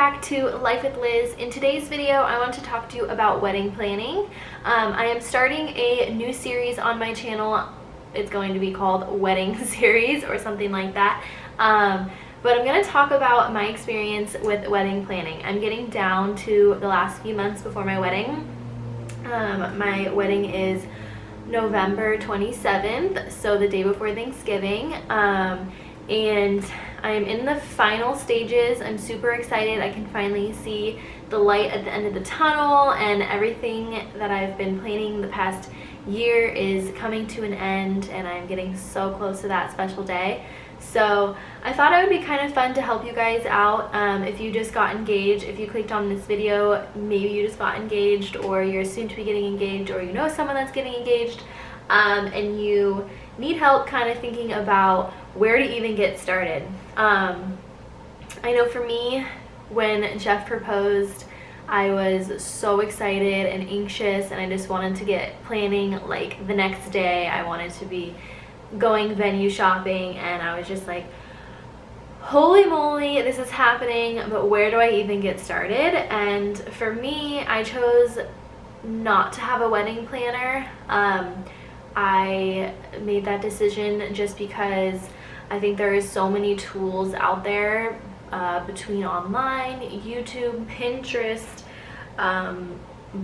back to Life with Liz. In today's video, I want to talk to you about wedding planning. I am starting a new series on my channel. It's going to be called Wedding Series or something like that. But I'm going to talk about my experience with wedding planning. I'm getting down to the last few months before my wedding. My wedding is November 27th, so the day before Thanksgiving. And I am in the final stages. I'm super excited. I can finally see the light at the end of the tunnel, and everything that I've been planning the past year is coming to an end, and I'm getting so close to that special day. So I thought it would be kind of fun to help you guys out. If you just got engaged, if you clicked on this video, maybe you just got engaged, or you're soon to be getting engaged, or you know someone that's getting engaged, and you need help kind of thinking about where to even get started. I know for me, when Jeff proposed, I was so excited and anxious, and I just wanted to get planning like the next day. I wanted to be going venue shopping, and I was just like, holy moly, this is happening, but where do I even get started? And for me, I chose not to have a wedding planner. I made that decision just because I think there is so many tools out there, between online, YouTube, Pinterest,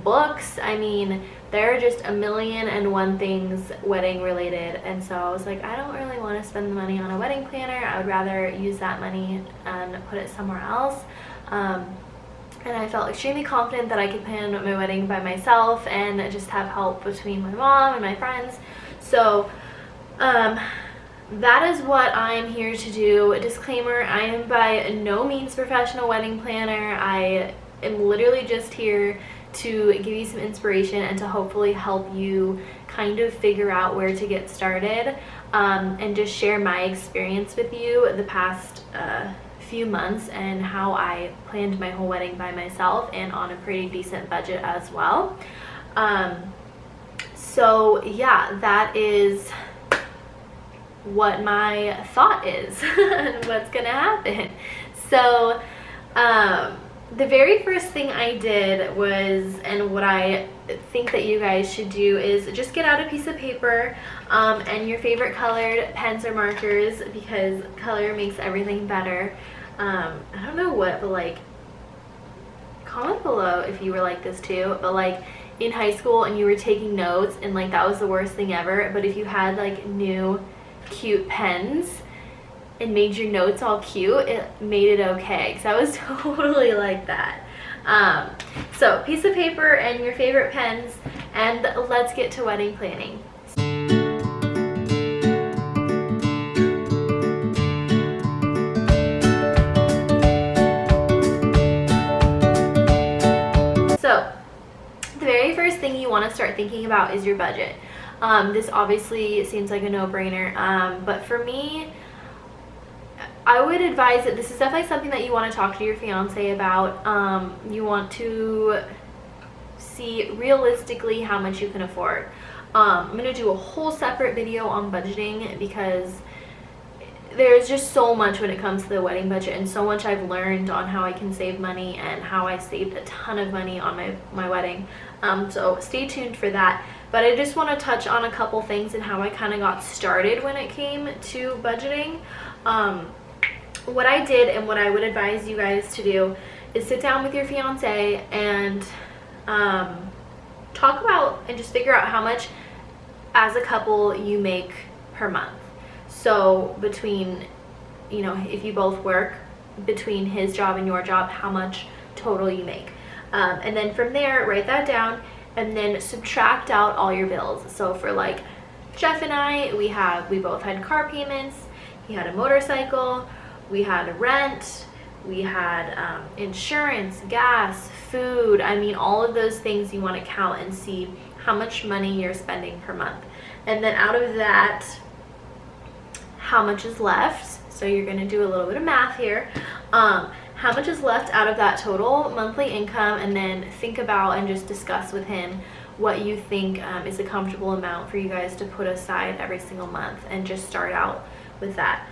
books. I mean, there are just a million and one things wedding related, and so I was like, I don't really want to spend the money on a wedding planner. I would rather use that money and put it somewhere else. And I felt extremely confident that I could plan my wedding by myself and just have help between my mom and my friends. So that is what I am here to do. A disclaimer, I am by no means professional wedding planner. I am literally just here to give you some inspiration and to hopefully help you kind of figure out where to get started, and just share my experience with you the past few months and how I planned my whole wedding by myself and on a pretty decent budget as well. So yeah, that is what my thought is and what's gonna happen. So the very first thing I did was, and what I think that you guys should do, is just get out a piece of paper and your favorite colored pens or markers, because color makes everything better. I don't know what, but like, comment below if you were like this too, but like in high school and you were taking notes and like that was the worst thing ever, but if you had like new cute pens and made your notes all cute, it made it okay, because I was totally like that. So piece of paper and your favorite pens, and let's get to wedding planning. So the very first thing you want to start thinking about is your budget. This obviously seems like a no-brainer, but for me, I would advise that this is definitely something that you want to talk to your fiance about. You want to see realistically how much you can afford. I'm going to do a whole separate video on budgeting, because there's just so much when it comes to the wedding budget, and so much I've learned on how I can save money and how I saved a ton of money on my wedding. So stay tuned for that. But I just want to touch on a couple things and how I kind of got started when it came to budgeting. What I did, and what I would advise you guys to do, is sit down with your fiance and talk about and just figure out how much as a couple you make per month. So between, you know, if you both work, between his job and your job, how much total you make. And then from there, write that down and then subtract out all your bills. So for like Jeff and I, we both had car payments, he had a motorcycle, we had rent, we had insurance, gas, food. I mean, all of those things you want to count and see how much money you're spending per month. And then out of that, how much is left. So you're going to do a little bit of math here. How much is left out of that total monthly income, and then think about and just discuss with him what you think is a comfortable amount for you guys to put aside every single month, and just start out with that.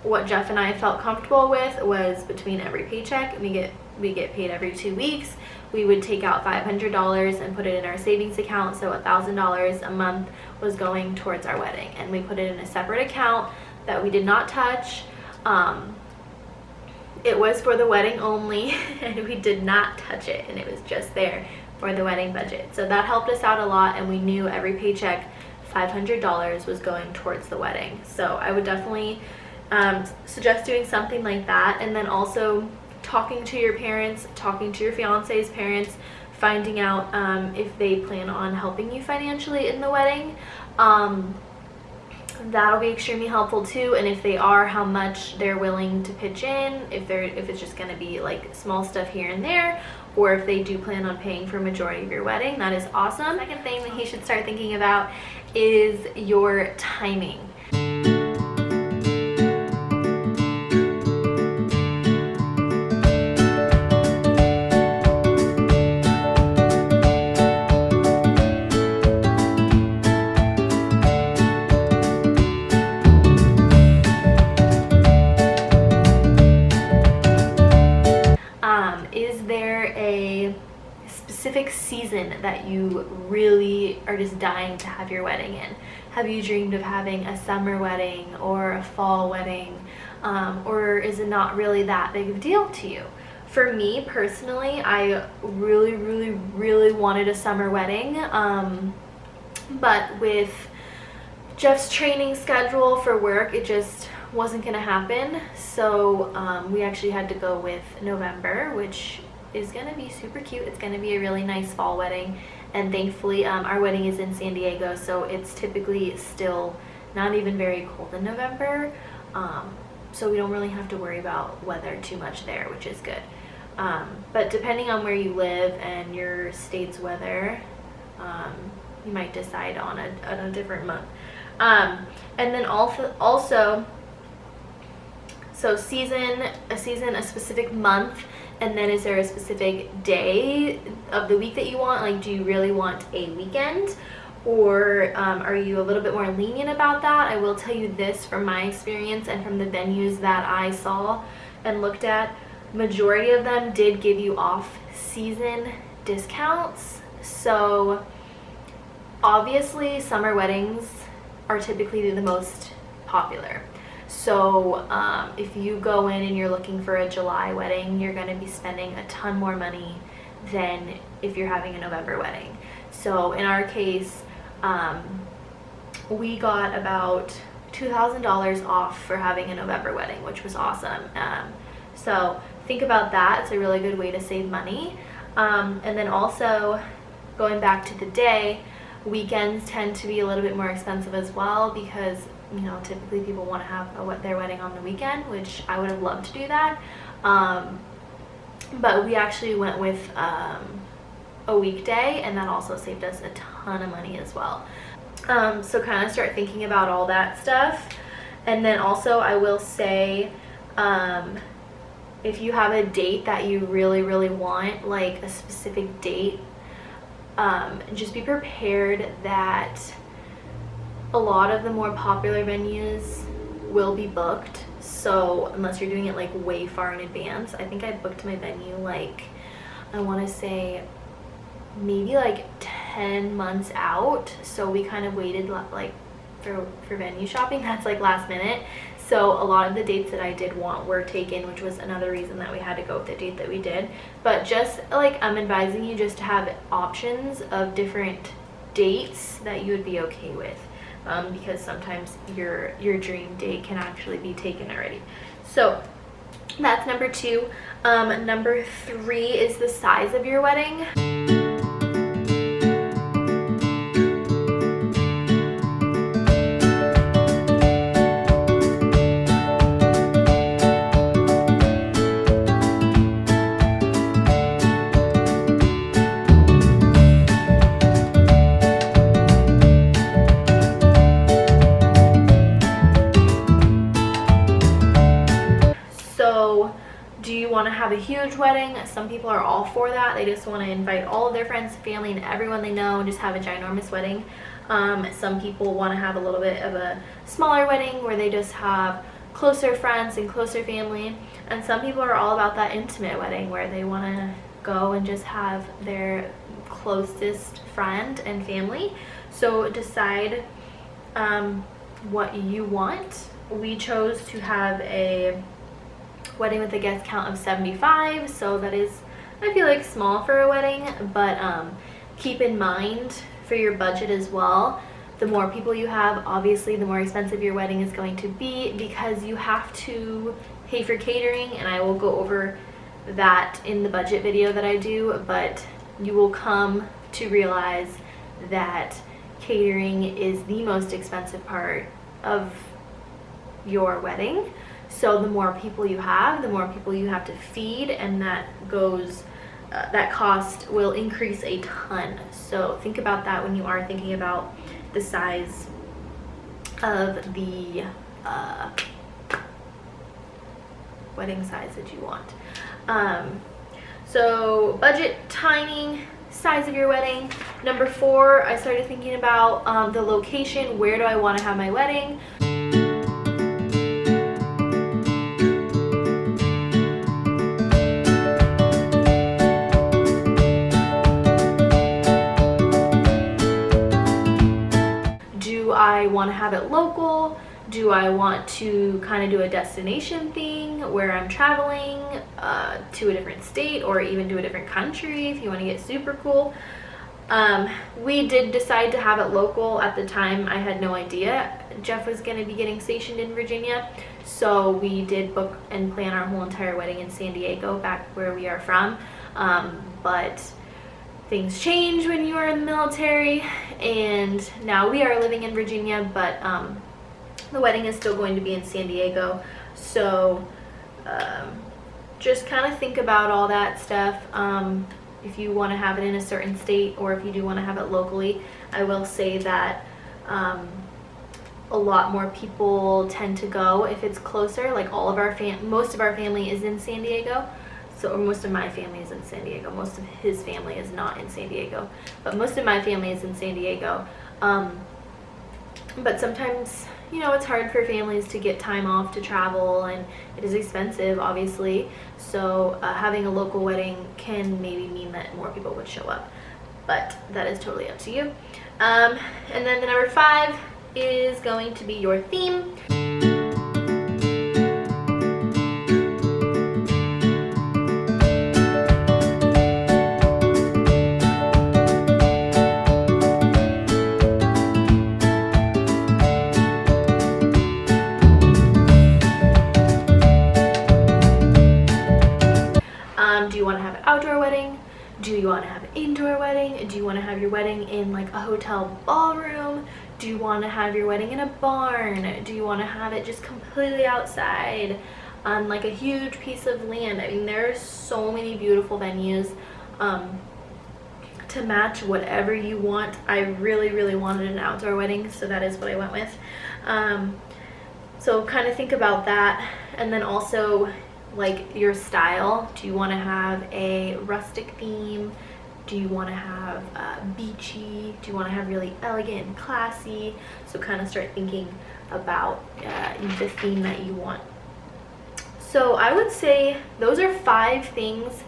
what Jeff and I felt comfortable with was between every paycheck, we get paid every 2 weeks, we would take out $500 and put it in our savings account, so $1,000 a month was going towards our wedding, and we put it in a separate account that we did not touch. It was for the wedding only, and we did not touch it, and it was just there for the wedding budget. So that helped us out a lot, and we knew every paycheck $500 was going towards the wedding. So I would definitely suggest doing something like that. And then also talking to your parents, talking to your fiance's parents, finding out if they plan on helping you financially in the wedding. That'll be extremely helpful too, and if they are, how much they're willing to pitch in, if it's just going to be like small stuff here and there, or if they do plan on paying for a majority of your wedding. That is awesome. Second thing that you should start thinking about is your timing. Is there a specific season that you really are just dying to have your wedding in? Have you dreamed of having a summer wedding or a fall wedding, or is it not really that big of a deal to you? For me personally, I really wanted a summer wedding, but with Jeff's training schedule for work, it just wasn't gonna happen. So we actually had to go with November, which is gonna be super cute. It's gonna be a really nice fall wedding, and thankfully our wedding is in San Diego, so it's typically still not even very cold in November, so we don't really have to worry about weather too much there, which is good. But depending on where you live and your state's weather, you might decide on a different month. And then also so a season, a specific month, and then is there a specific day of the week that you want? Like, do you really want a weekend, or are you a little bit more lenient about that? I will tell you this from my experience and from the venues that I saw and looked at, majority of them did give you off-season discounts. So obviously summer weddings are typically the most popular. So if you go in and you're looking for a July wedding, you're going to be spending a ton more money than if you're having a November wedding. So in our case, we got about $2,000 off for having a November wedding, which was awesome. So think about that. It's a really good way to save money. And then also, going back to the day, weekends tend to be a little bit more expensive as well, because you know, typically people want to have their wedding on the weekend, which I would have loved to do that. But we actually went with a weekday, and that also saved us a ton of money as well. So kind of start thinking about all that stuff. And then also I will say, if you have a date that you really want, like a specific date, just be prepared that a lot of the more popular venues will be booked. So unless you're doing it like way far in advance, I think I booked my venue like, I want to say maybe like 10 months out. So we kind of waited like for venue shopping. That's like last minute. So a lot of the dates that I did want were taken, which was another reason that we had to go with the date that we did. But just like, I'm advising you just to have options of different dates that you would be okay with, because sometimes your dream date can actually be taken already. So that's number 2. Number 3 is the size of your wedding. Do you want to have a huge wedding? Some people are all for that. They just want to invite all of their friends, family, and everyone they know and just have a ginormous wedding. Some people want to have a little bit of a smaller wedding where they just have closer friends and closer family, and some people are all about that intimate wedding where they want to go and just have their closest friend and family. So decide what you want. We chose to have a wedding with a guest count of 75, so that is, I feel like, small for a wedding, but keep in mind for your budget as well, the more people you have, obviously the more expensive your wedding is going to be, because you have to pay for catering, and I will go over that in the budget video that I do, but you will come to realize that catering is the most expensive part of your wedding. So the more people you have, the more people you have to feed, and that goes that cost will increase a ton. So think about that when you are thinking about the size of the wedding size that you want. So budget, timing, size of your wedding. Number 4, I started thinking about the location. Where do I want to have my wedding? Do I want to have it local? Do I want to kind of do a destination thing where I'm traveling to a different state, or even to a different country if you want to get super cool? We did decide to have it local. At the time, I had no idea Jeff was going to be getting stationed in Virginia, so we did book and plan our whole entire wedding in San Diego, back where we are from. But things change when you are in the military, and now we are living in Virginia, but the wedding is still going to be in San Diego. So just kind of think about all that stuff. If you want to have it in a certain state, or if you do want to have it locally. I will say that a lot more people tend to go if it's closer. Like most of our family is in San Diego. So, or most of my family is in San Diego. Most of his family is not in San Diego, but most of my family is in San Diego. But sometimes, you know, it's hard for families to get time off to travel, and it is expensive, obviously. So having a local wedding can maybe mean that more people would show up, but that is totally up to you. And then the number 5 is going to be your theme. Do you want to have an outdoor wedding? Do you want to have an indoor wedding? Do you want to have your wedding in like a hotel ballroom? Do you want to have your wedding in a barn? Do you want to have it just completely outside on like a huge piece of land? I mean, there are so many beautiful venues to match whatever you want. I really wanted an outdoor wedding, so that is what I went with. So kind of think about that, and then also like your style. Do you want to have a rustic theme? Do you want to have beachy? Do you want to have really elegant and classy? So kind of start thinking about the theme that you want. So I would say those are 5 things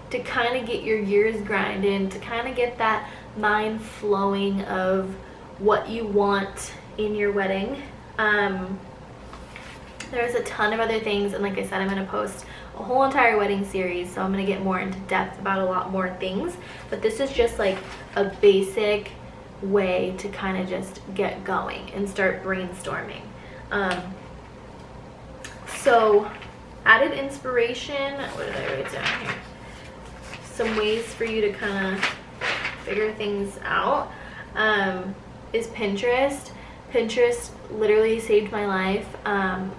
to kind of get your gears grinding, to kind of get that mind flowing of what you want in your wedding. There's a ton of other things, and like I said, I'm going to post a whole entire wedding series, so I'm going to get more into depth about a lot more things, but this is just like a basic way to kind of just get going and start brainstorming. So added inspiration, what did I write down here? Some ways for you to kind of figure things out is Pinterest. Pinterest literally saved my life.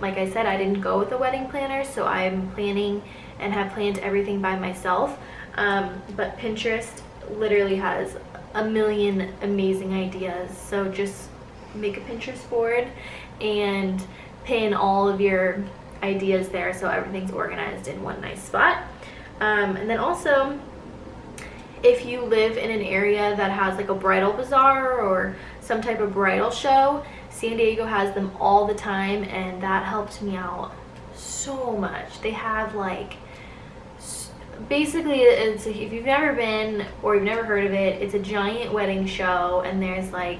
Like I said, I didn't go with a wedding planner, so I'm planning and have planned everything by myself. But Pinterest literally has a million amazing ideas. So just make a Pinterest board and pin all of your ideas there so everything's organized in one nice spot. And then also, if you live in an area that has like a bridal bazaar or some type of bridal show, San Diego has them all the time, and that helped me out so much. They have like, basically it's, if you've never been or you've never heard of it, it's a giant wedding show, and there's like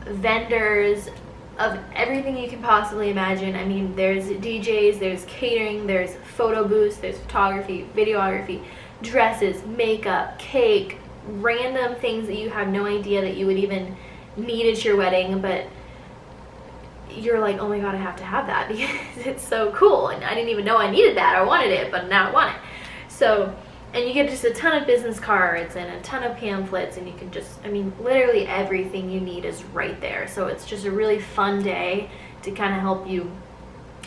vendors of everything you can possibly imagine. I mean, there's DJs, there's catering, there's photo booths, there's photography, videography, dresses, makeup, cake, random things that you have no idea that you would even need at your wedding, but you're like, oh my god, I have to have that because it's so cool, and I didn't even know I needed that or wanted it, but now I want it. So, and you get just a ton of business cards and a ton of pamphlets, and you can just, I mean, literally everything you need is right there. So it's just a really fun day to kind of help you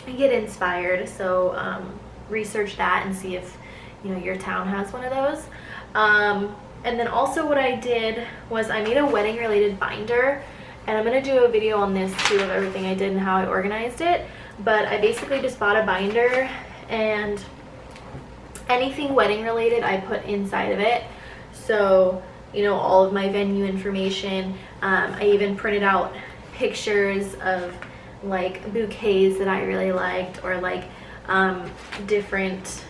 get inspired. So research that and see if, you know, your town has one of those. And then also what I did was I made a wedding related binder, and I'm going to do a video on this too of everything I did and how I organized it. But I basically just bought a binder, and anything wedding related I put inside of it. So, you know, all of my venue information. I even printed out pictures of like bouquets that I really liked, or like different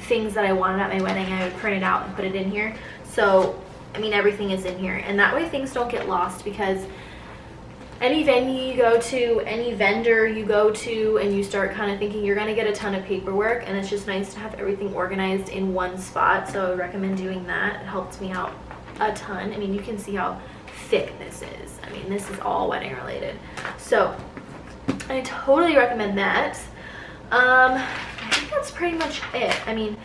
things that I wanted at my wedding. I would print it out and put it in here. So, I mean, everything is in here, and that way things don't get lost, because any venue you go to, any vendor you go to, and you start kind of thinking you're going to get a ton of paperwork, and it's just nice to have everything organized in one spot. So I would recommend doing that. It helps me out a ton. I mean, you can see how thick this is. I mean, this is all wedding related. So I totally recommend that. I think that's pretty much it. I mean,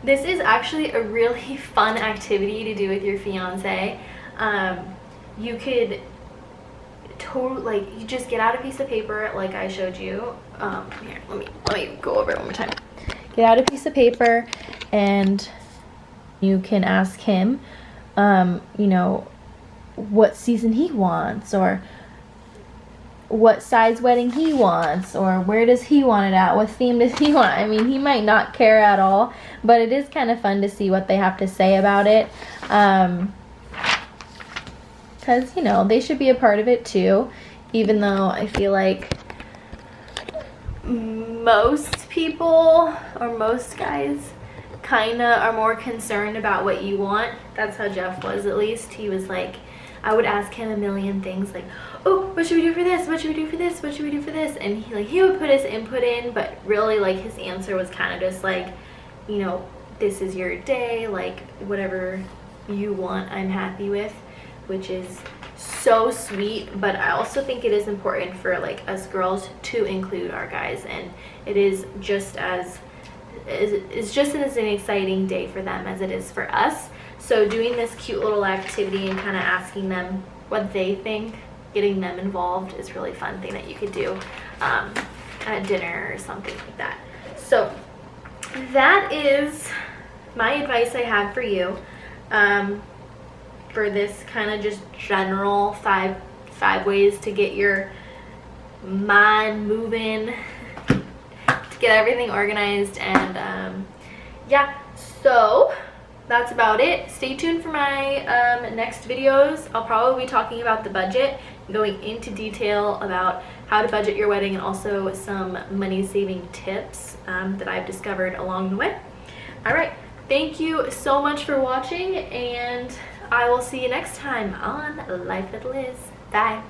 this is actually a really fun activity to do with your fiance. You could like, you just get out a piece of paper like I showed you. Here, let me go over it one more time. Get out a piece of paper, and you can ask him, you know, what season he wants, or what size wedding he wants, or where does he want it at, what theme does he want. I mean, he might not care at all, but it is kind of fun to see what they have to say about it. Because, you know, they should be a part of it too, even though I feel like most people, or most guys, kind of are more concerned about what you want. That's how Jeff was, at least. He was like, I would ask him a million things like, oh, what should we do for this? What should we do for this? What should we do for this? And he would put his input in, but really, like, his answer was kind of just like, you know, this is your day, like, whatever you want, I'm happy with, which is so sweet. But I also think it is important for, like, us girls to include our guys, and it is just as an exciting day for them as it is for us. So doing this cute little activity and kind of asking them what they think, getting them involved, is a really fun thing that you could do at dinner or something like that. So that is my advice I have for you for this kind of just general five ways to get your mind moving, to get everything organized. And yeah, so that's about it. Stay tuned for my next videos. I'll probably be talking about the budget, going into detail about how to budget your wedding, and also some money saving tips that I've discovered along the way. All right, thank you so much for watching, and I will see you next time on Life with Liz. Bye.